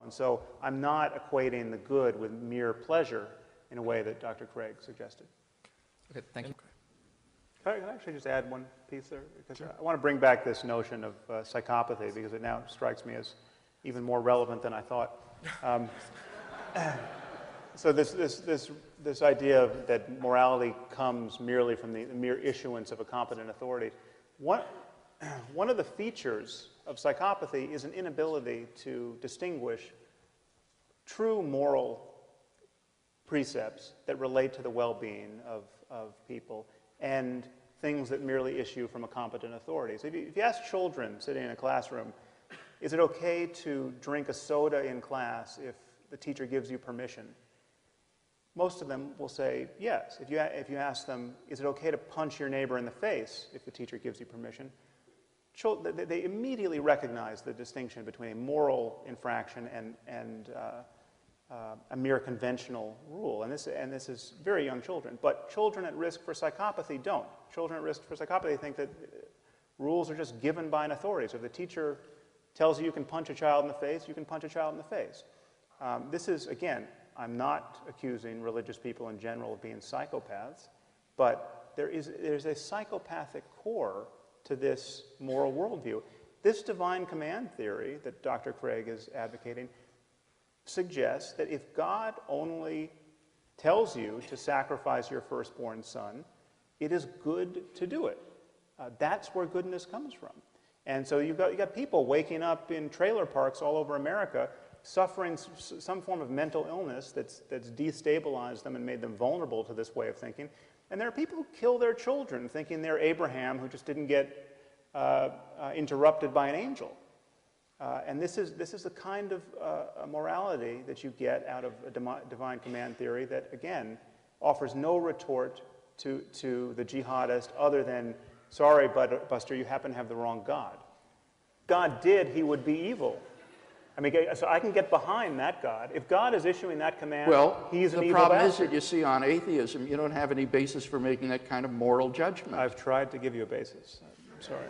And so I'm not equating the good with mere pleasure in a way that Dr. Craig suggested. Okay, thank you. Can I actually just add one piece there? Because I want to bring back this notion of psychopathy, because it now strikes me as even more relevant than I thought. So this idea that morality comes merely from the mere issuance of a competent authority. One of the features of psychopathy is an inability to distinguish true moral precepts that relate to the well-being of people and things that merely issue from a competent authority. So if you ask children sitting in a classroom, is it okay to drink a soda in class if the teacher gives you permission? Most of them will say yes. If you ask them, is it okay to punch your neighbor in the face if the teacher gives you permission? They immediately recognize the distinction between a moral infraction and a mere conventional rule. And this is very young children. But children at risk for psychopathy don't. Children at risk for psychopathy think that rules are just given by an authority. So if the teacher tells you you can punch a child in the face, you can punch a child in the face. This is, again, I'm not accusing religious people in general of being psychopaths, but there's a psychopathic core to this moral worldview. This divine command theory that Dr. Craig is advocating suggests that if God only tells you to sacrifice your firstborn son, it is good to do it. That's where goodness comes from. And so you've got people waking up in trailer parks all over America suffering some form of mental illness that's destabilized them and made them vulnerable to this way of thinking. And there are people who kill their children thinking they're Abraham who just didn't get interrupted by an angel. And this is the kind of morality that you get out of a divine command theory that, again, offers no retort to the jihadist other than, sorry, Buster, you happen to have the wrong God. If God did, he would be evil. I mean, so I can get behind that God. If God is issuing that command, he's an evil bastard. Well, the problem is that you see on atheism, you don't have any basis for making that kind of moral judgment. I've tried to give you a basis. I'm sorry.